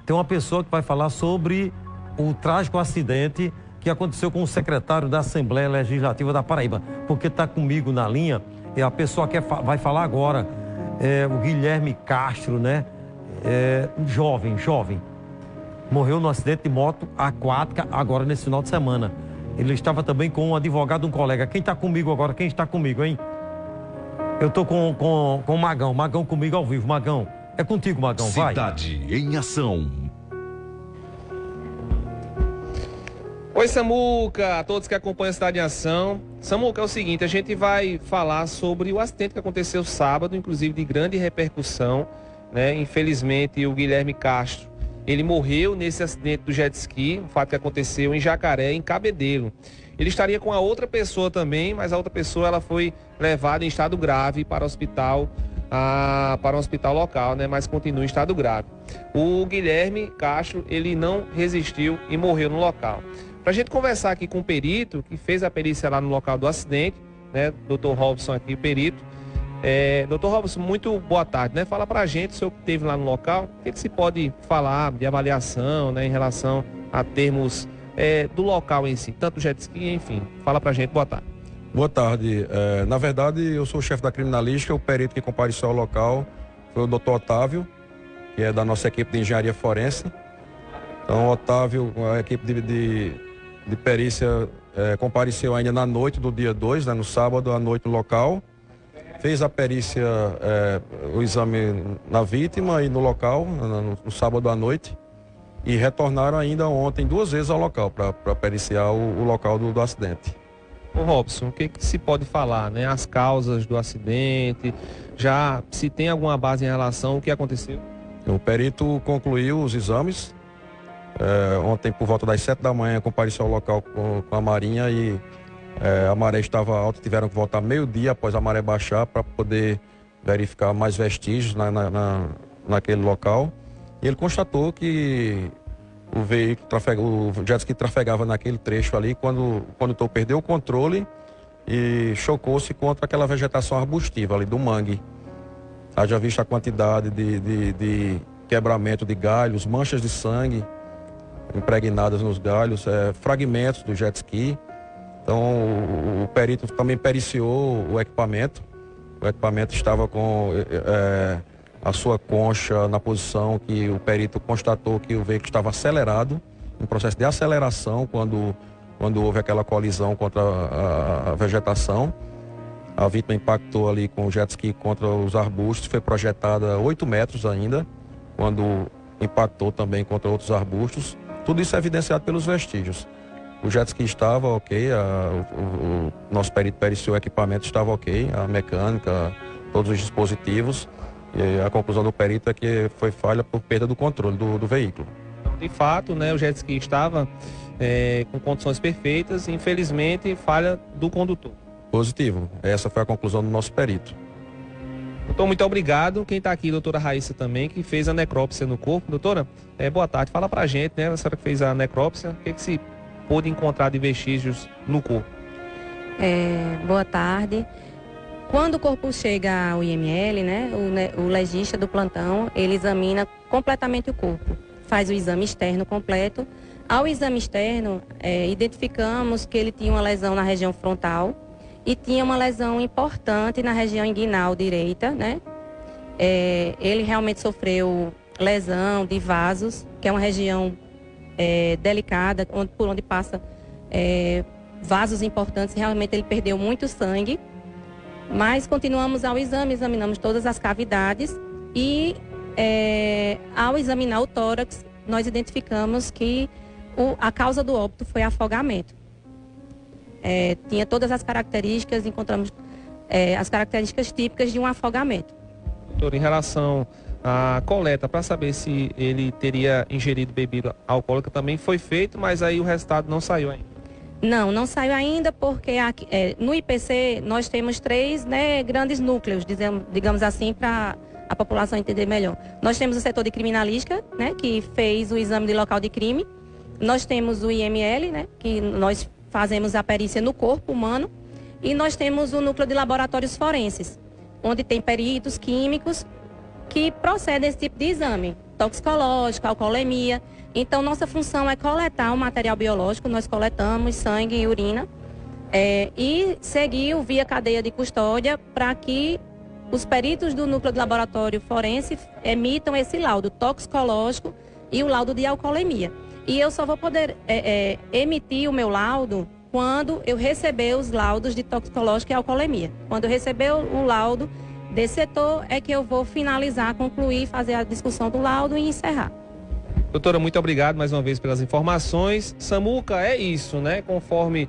tem uma pessoa que vai falar sobre o trágico acidente que aconteceu com o secretário da Assembleia Legislativa da Paraíba, porque está comigo na linha, e a pessoa que vai falar agora, o Guilherme Castro, né? Jovem, morreu num acidente de moto aquática agora nesse final de semana. Ele estava também com um advogado, um colega. Quem está comigo agora? Quem está comigo, hein? Eu estou com o Magão comigo ao vivo. Magão, é contigo, Magão, vai. Cidade em Ação. Oi, Samuca, a todos que acompanham a Cidade em Ação. Samuca, é o seguinte, a gente vai falar sobre o acidente que aconteceu sábado, inclusive de grande repercussão, né? Infelizmente, o Guilherme Castro, ele morreu nesse acidente do jet ski, um fato que aconteceu em Jacaré, em Cabedelo. Ele estaria com a outra pessoa também, mas a outra pessoa ela foi levada em estado grave para o hospital, local, né? Mas continua em estado grave. O Guilherme Castro, ele não resistiu e morreu no local. Para a gente conversar aqui com o perito, que fez a perícia lá no local do acidente, né? Dr. Robson aqui, o perito. Dr. Robson, muito boa tarde, né? Fala para a gente, o senhor que esteve lá no local, o que se pode falar de avaliação, né? Em relação a termos do local em si, tanto jet ski, enfim. Fala para a gente, boa tarde. Boa tarde. Na verdade, eu sou o chefe da criminalística, o perito que compareceu ao local foi o Dr. Otávio, que é da nossa equipe de engenharia forense. Então, o Otávio, a equipe de perícia compareceu ainda na noite do dia 2, né, no sábado à noite no local. Fez a perícia, o exame na vítima e no local, no sábado à noite. E retornaram ainda ontem 2 vezes ao local para periciar o local do acidente. Ô Robson, o que se pode falar, né? As causas do acidente, já se tem alguma base em relação ao que aconteceu? O perito concluiu os exames. Ontem, por volta das 7 da manhã, compareceu ao local com a Marinha e a maré estava alta, tiveram que voltar meio-dia após a maré baixar para poder verificar mais vestígios naquele local. E ele constatou que o veículo, o jet ski trafegava naquele trecho ali quando o condutor perdeu o controle e chocou-se contra aquela vegetação arbustiva ali do mangue. Haja visto a quantidade de quebramento de galhos, manchas de sangue impregnadas nos galhos, fragmentos do jet ski. Então o perito também periciou o equipamento. O equipamento estava com a sua concha na posição que o perito constatou que o veículo estava acelerado, em processo de aceleração quando houve aquela colisão contra a vegetação. A vítima impactou ali com o jet ski contra os arbustos, foi projetada 8 metros ainda, quando impactou também contra outros arbustos. Tudo isso é evidenciado pelos vestígios. O jet ski estava ok, o nosso perito periciou o equipamento, estava ok, a mecânica, todos os dispositivos. E a conclusão do perito é que foi falha por perda do controle do veículo. De fato, né, o jet ski estava com condições perfeitas, infelizmente, falha do condutor. Positivo. Essa foi a conclusão do nosso perito. Doutor, muito obrigado. Quem está aqui, doutora Raíssa também, que fez a necrópsia no corpo. Doutora, boa tarde. Fala pra gente, né, a senhora que fez a necrópsia, o que se pôde encontrar de vestígios no corpo? Boa tarde. Quando o corpo chega ao IML, né, o legista do plantão, ele examina completamente o corpo, faz o exame externo completo. Ao exame externo, identificamos que ele tinha uma lesão na região frontal e tinha uma lesão importante na região inguinal direita, né? Ele realmente sofreu lesão de vasos, que é uma região delicada, por onde passa vasos importantes. Realmente ele perdeu muito sangue. Mas continuamos ao exame, examinamos todas as cavidades e ao examinar o tórax, nós identificamos que a causa do óbito foi afogamento. Tinha todas as características, encontramos as características típicas de um afogamento. Doutor, em relação à coleta, para saber se ele teria ingerido bebida alcoólica, também foi feito, mas aí o resultado não saiu ainda. Não saiu ainda porque no IPC nós temos 3, né, grandes núcleos, digamos assim, para a população entender melhor. Nós temos o setor de criminalística, né, que fez o exame de local de crime. Nós temos o IML, né, que nós fazemos a perícia no corpo humano. E nós temos o núcleo de laboratórios forenses, onde tem peritos químicos que procedem esse tipo de exame, toxicológico, alcoolemia. Então, nossa função é coletar o material biológico, nós coletamos sangue e urina, e seguir via cadeia de custódia para que os peritos do núcleo de laboratório forense emitam esse laudo toxicológico e o laudo de alcoolemia. E eu só vou poder emitir o meu laudo quando eu receber os laudos de toxicológico e alcoolemia. Quando eu receber o laudo desse setor, é que eu vou finalizar, concluir, fazer a discussão do laudo e encerrar. Doutora, muito obrigado mais uma vez pelas informações. Samuca, é isso, né? Conforme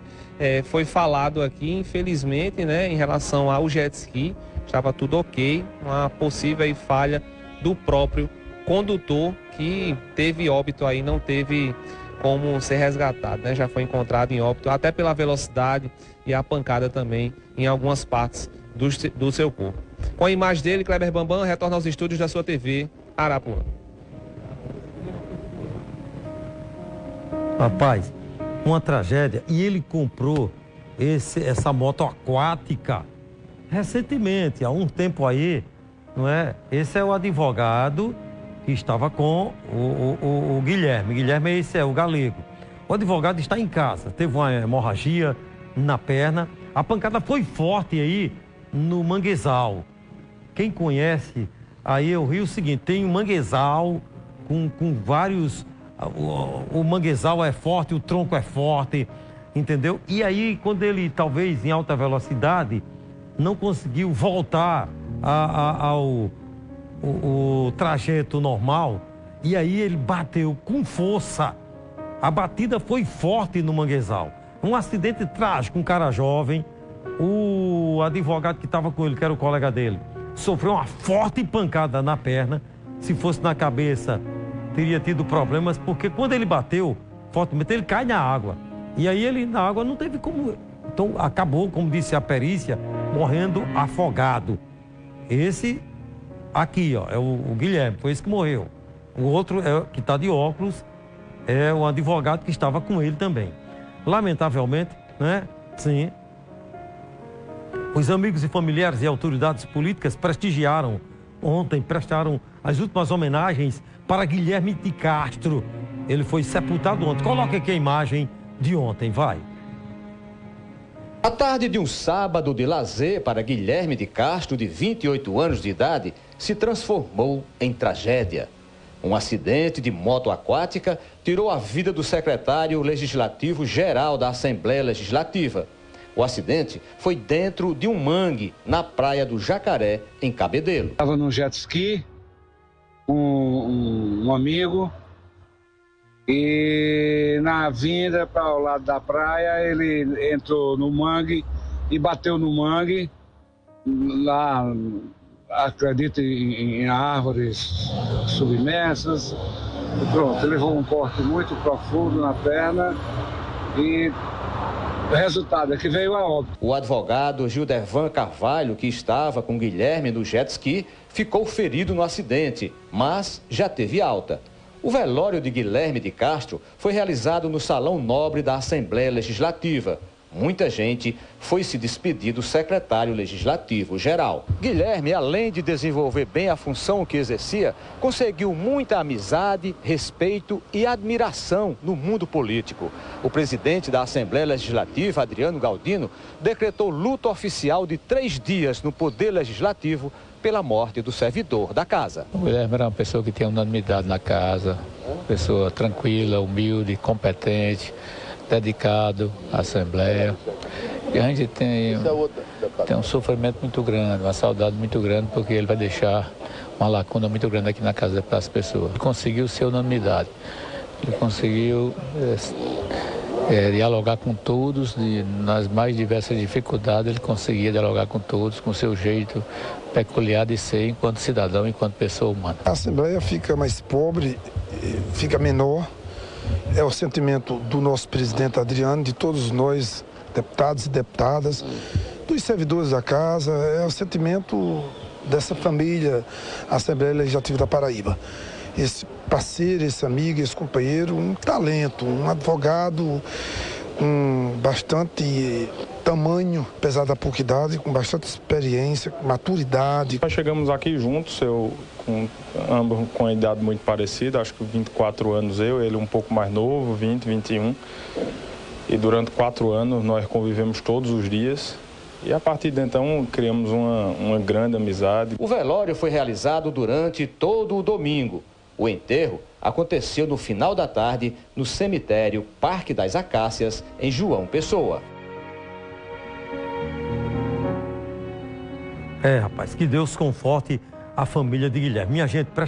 foi falado aqui, infelizmente, né, em relação ao jet ski, estava tudo ok, uma possível falha do próprio condutor que teve óbito aí, não teve como ser resgatado, né? Já foi encontrado em óbito, até pela velocidade e a pancada também em algumas partes do seu corpo. Com a imagem dele, Kleber Bambam retorna aos estúdios da sua TV Arapuã. Rapaz, uma tragédia. E ele comprou essa moto aquática recentemente, há um tempo aí, não é? Esse é o advogado que estava com o Guilherme. Guilherme, esse é o galego. O advogado está em casa, teve uma hemorragia na perna. A pancada foi forte aí no manguezal. Quem conhece, aí eu rio o seguinte, tem um manguezal com vários... O manguezal é forte, o tronco é forte, entendeu? E aí, quando ele, talvez em alta velocidade, não conseguiu voltar ao trajeto normal, e aí ele bateu com força. A batida foi forte no manguezal. Um acidente trágico, um cara jovem, o advogado que estava com ele, que era o colega dele, sofreu uma forte pancada na perna. Se fosse na cabeça, teria tido problemas, porque quando ele bateu fortemente, ele cai na água. E aí ele na água não teve como... Então acabou, como disse a perícia, morrendo afogado. Esse aqui, ó, é o Guilherme, foi esse que morreu. O outro, que está de óculos, é o advogado que estava com ele também. Lamentavelmente, né? Sim. Os amigos e familiares e autoridades políticas prestigiaram ontem, prestaram as últimas homenagens para Guilherme de Castro. Ele foi sepultado ontem. Coloque aqui a imagem de ontem, vai. A tarde de um sábado de lazer para Guilherme de Castro, de 28 anos de idade, se transformou em tragédia. Um acidente de moto aquática tirou a vida do secretário legislativo geral da Assembleia Legislativa. O acidente foi dentro de um mangue, na praia do Jacaré, em Cabedelo. Estava num jet ski, um amigo, e na vinda para o lado da praia, ele entrou no mangue e bateu no mangue, lá, acredito, em árvores submersas. E pronto, levou um corte muito profundo na perna e o resultado é que veio a óbito. O advogado Gildervan Carvalho, que estava com Guilherme no jet ski, ficou ferido no acidente, mas já teve alta. O velório de Guilherme de Castro foi realizado no Salão Nobre da Assembleia Legislativa. Muita gente foi se despedir do secretário legislativo geral. Guilherme, além de desenvolver bem a função que exercia, conseguiu muita amizade, respeito e admiração no mundo político. O presidente da Assembleia Legislativa, Adriano Galdino, decretou luto oficial de 3 dias no Poder Legislativo pela morte do servidor da casa. O Guilherme era uma pessoa que tinha unanimidade na casa, pessoa tranquila, humilde, competente, dedicado à Assembleia. E a gente tem um sofrimento muito grande, uma saudade muito grande, porque ele vai deixar uma lacuna muito grande aqui na casa das pessoas. Ele conseguiu ser unanimidade, ele conseguiu dialogar com todos, nas mais diversas dificuldades, ele conseguia dialogar com todos, com o seu jeito peculiar de ser enquanto cidadão, enquanto pessoa humana. A Assembleia fica mais pobre, fica menor. É o sentimento do nosso presidente Adriano, de todos nós, deputados e deputadas, dos servidores da casa, é o sentimento dessa família, Assembleia Legislativa da Paraíba. Esse parceiro, esse amigo, esse companheiro, um talento, um advogado com bastante tamanho, apesar da pouca idade, com bastante experiência, maturidade. Nós chegamos aqui juntos, eu ambos com a idade muito parecida, acho que 24 anos ele um pouco mais novo, 20, 21. E durante 4 anos nós convivemos todos os dias. E a partir de então criamos uma grande amizade. O velório foi realizado durante todo o domingo. O enterro aconteceu no final da tarde no cemitério Parque das Acácias, em João Pessoa. Rapaz, que Deus conforte a família de Guilherme. Minha gente,